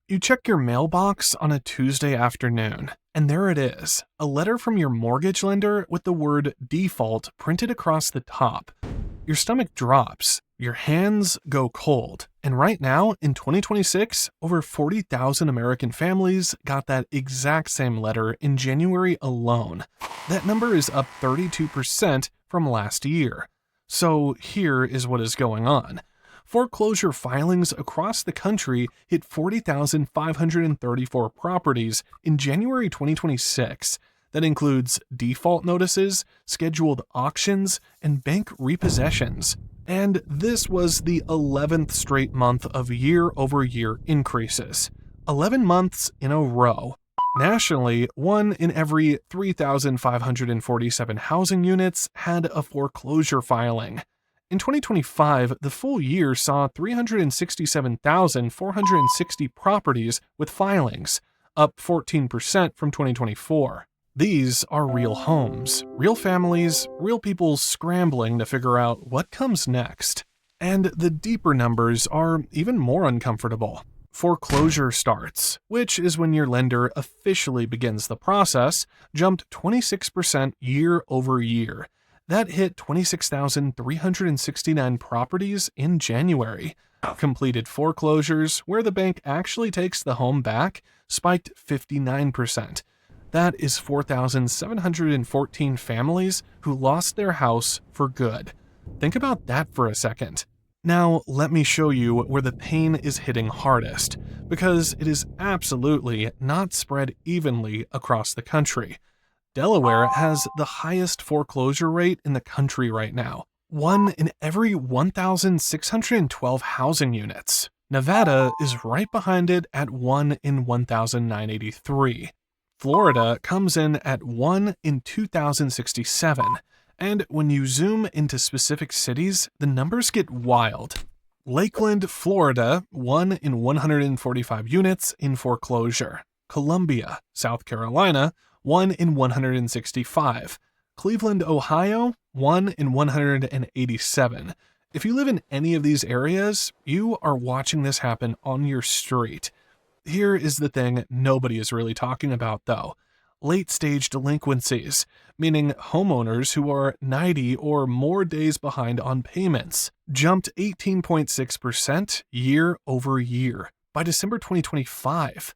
You check your mailbox on a Tuesday afternoon, and there it is, a letter from your mortgage lender with the word default printed across the top. Your stomach drops, your hands go cold, and right now, in 2026, over 40,000 American families got that exact same letter in January alone. That number is up 32% from last year. So here is what is going on. Foreclosure filings across the country hit 40,534 properties in January 2026. That includes default notices, scheduled auctions, and bank repossessions. And this was the 11th straight month of year-over-year increases. 11 months in a row. Nationally, 1 in every 3,547 housing units had a foreclosure filing. In 2025, the full year saw 367,460 properties with filings, up 14% from 2024. These are real homes, real families, real people scrambling to figure out what comes next. And the deeper numbers are even more uncomfortable. Foreclosure starts, which is when your lender officially begins the process, jumped 26% year over year. That hit 26,369 properties in January. Completed foreclosures, where the bank actually takes the home back, spiked 59%. That is 4,714 families who lost their house for good. Think about that for a second. Now, let me show you where the pain is hitting hardest, because it is absolutely not spread evenly across the country. Delaware has the highest foreclosure rate in the country right now, 1 in every 1,612 housing units. Nevada is right behind it at 1 in 1,983. Florida comes in at 1 in 2,067. And when you zoom into specific cities, the numbers get wild. Lakeland, Florida, 1 in 145 units in foreclosure. Columbia, South Carolina, 1 in 165. Cleveland, Ohio, 1 in 187. If you live in any of these areas, you are watching this happen on your street. Here is the thing nobody is really talking about, though. Late-stage delinquencies, meaning homeowners who are 90 or more days behind on payments, jumped 18.6% year over year by December 2025.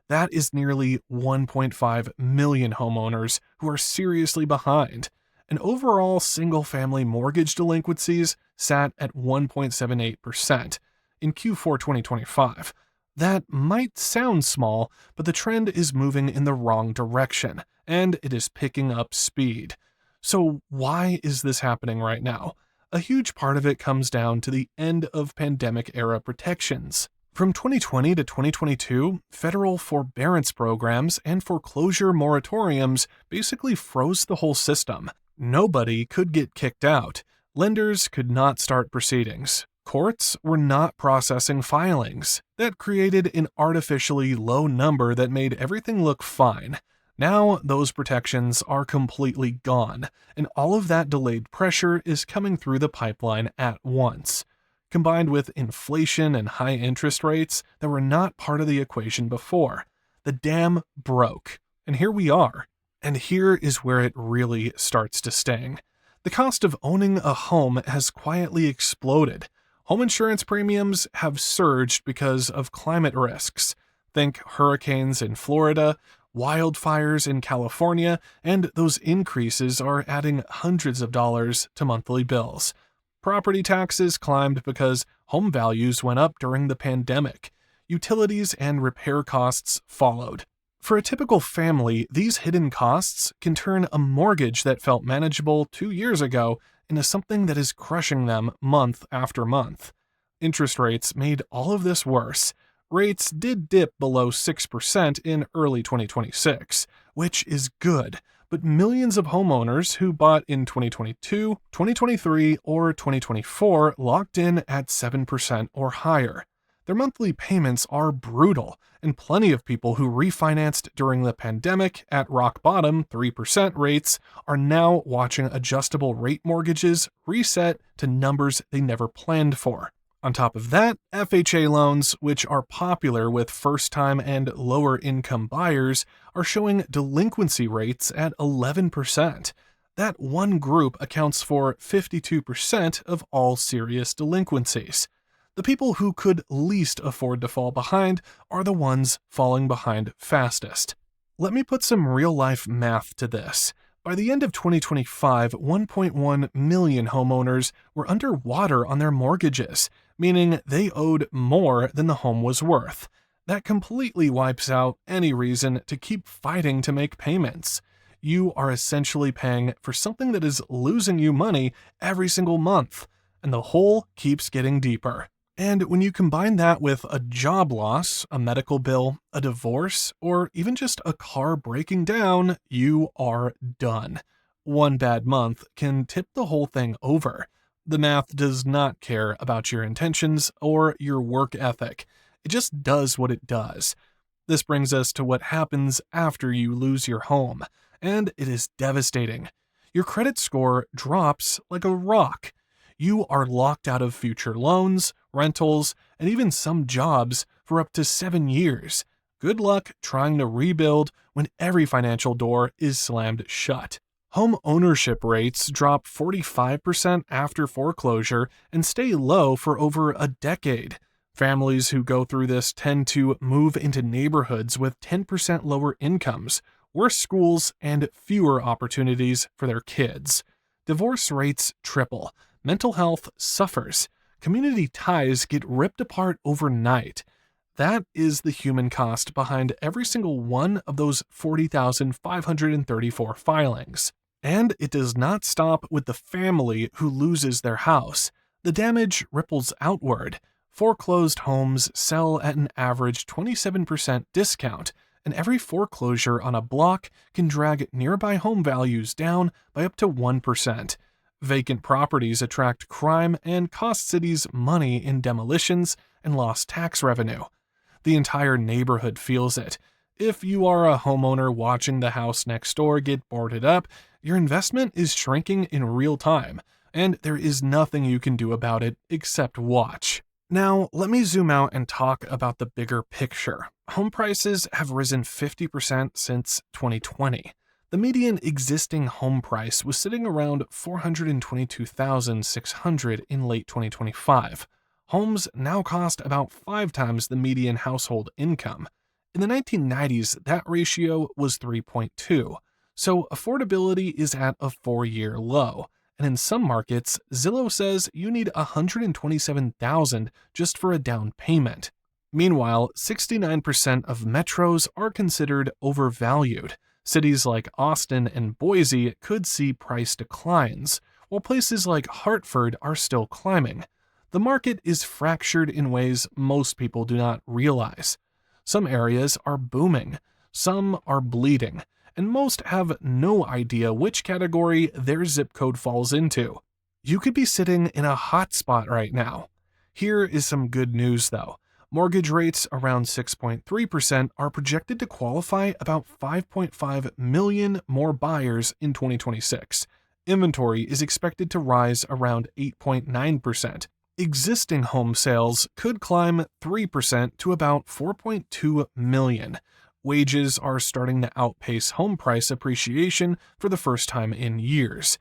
That is nearly 1.5 million homeowners who are seriously behind. And overall single-family mortgage delinquencies sat at 1.78% in Q4 2025. That might sound small, but the trend is moving in the wrong direction, and it is picking up speed. So why is this happening right now? A huge part of it comes down to the end of pandemic-era protections. From 2020 to 2022, federal forbearance programs and foreclosure moratoriums basically froze the whole system. Nobody could get kicked out. Lenders could not start proceedings. Courts were not processing filings. That created an artificially low number that made everything look fine. Now, those protections are completely gone, and all of that delayed pressure is coming through the pipeline at once. Combined with inflation and high interest rates that were not part of the equation before. The dam broke, and here we are. And here is where it really starts to sting. The cost of owning a home has quietly exploded. Home insurance premiums have surged because of climate risks. Think hurricanes in Florida, wildfires in California, and those increases are adding hundreds of dollars to monthly bills. Property taxes climbed because home values went up during the pandemic. Utilities and repair costs followed. For a typical family, these hidden costs can turn a mortgage that felt manageable 2 years ago into something that is crushing them month after month. Interest rates made all of this worse. Rates did dip below 6% in early 2026, which is good, but millions of homeowners who bought in 2022, 2023, or 2024 locked in at 7% or higher. Their monthly payments are brutal, and plenty of people who refinanced during the pandemic at rock bottom 3% rates are now watching adjustable rate mortgages reset to numbers they never planned for. On top of that, FHA loans, which are popular with first-time and lower-income buyers, are showing delinquency rates at 11%. That one group accounts for 52% of all serious delinquencies. The people who could least afford to fall behind are the ones falling behind fastest. Let me put some real-life math to this. By the end of 2025, 1.1 million homeowners were underwater on their mortgages, meaning they owed more than the home was worth. That completely wipes out any reason to keep fighting to make payments. You are essentially paying for something that is losing you money every single month, and the hole keeps getting deeper. And when you combine that with a job loss, a medical bill, a divorce, or even just a car breaking down, you are done. One bad month can tip the whole thing over. The math does not care about your intentions or your work ethic. It just does what it does. This brings us to what happens after you lose your home, and it is devastating. Your credit score drops like a rock. You are locked out of future loans, rentals, and even some jobs for up to 7 years. Good luck trying to rebuild when every financial door is slammed shut. Home ownership rates drop 45% after foreclosure and stay low for over a decade. Families who go through this tend to move into neighborhoods with 10% lower incomes, worse schools, and fewer opportunities for their kids. Divorce rates triple. Mental health suffers. Community ties get ripped apart overnight. That is the human cost behind every single one of those 40,534 filings. And it does not stop with the family who loses their house. The damage ripples outward. Foreclosed homes sell at an average 27% discount, and every foreclosure on a block can drag nearby home values down by up to 1%. Vacant properties attract crime and cost cities money in demolitions and lost tax revenue. The entire neighborhood feels it. If you are a homeowner watching the house next door get boarded up, your investment is shrinking in real time, and there is nothing you can do about it except watch. Now, let me zoom out and talk about the bigger picture. Home prices have risen 50% since 2020. The median existing home price was sitting around $422,600 in late 2025. Homes now cost about 5 times the median household income. In the 1990s, that ratio was 3.2, so affordability is at a 4-year low. And in some markets, Zillow says you need $127,000 just for a down payment. Meanwhile, 69% of metros are considered overvalued. Cities like Austin and Boise could see price declines, while places like Hartford are still climbing. The market is fractured in ways most people do not realize. Some areas are booming, some are bleeding, and most have no idea which category their zip code falls into. You could be sitting in a hot spot right now. Here is some good news though. Mortgage rates around 6.3% are projected to qualify about 5.5 million more buyers in 2026. Inventory is expected to rise around 8.9%. Existing home sales could climb 3% to about 4.2 million. Wages are starting to outpace home price appreciation for the first time in years.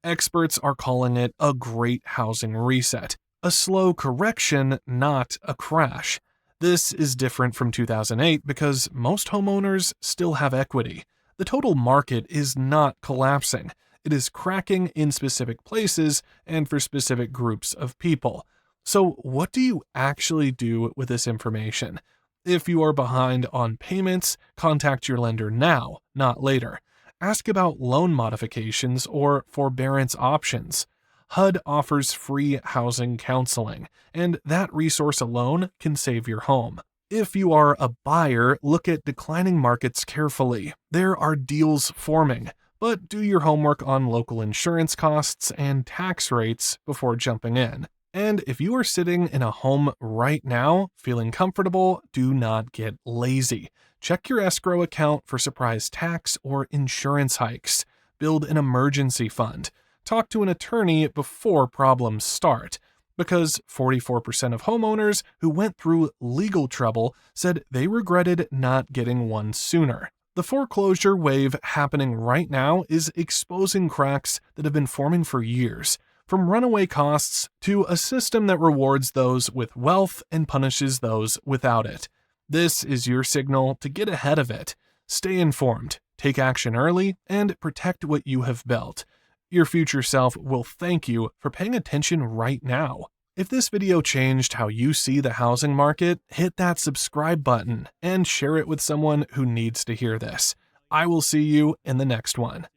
Experts are calling it a great housing reset. A slow correction, not a crash. This is different from 2008 because most homeowners still have equity. The total market is not collapsing. It is cracking in specific places and for specific groups of people. So what do you actually do with this information? If you are behind on payments, contact your lender now, not later. Ask about loan modifications or forbearance options. HUD offers free housing counseling, and that resource alone can save your home. If you are a buyer, look at declining markets carefully. There are deals forming, but do your homework on local insurance costs and tax rates before jumping in. And if you are sitting in a home right now, feeling comfortable, do not get lazy. Check your escrow account for surprise tax or insurance hikes. Build an emergency fund. Talk to an attorney before problems start. because 44% of homeowners who went through legal trouble said they regretted not getting one sooner. The foreclosure wave happening right now is exposing cracks that have been forming for years, from runaway costs to a system that rewards those with wealth and punishes those without it. This is your signal to get ahead of it. Stay informed, take action early, and protect what you have built. Your future self will thank you for paying attention right now. If this video changed how you see the housing market, hit that subscribe button and share it with someone who needs to hear this. I will see you in the next one.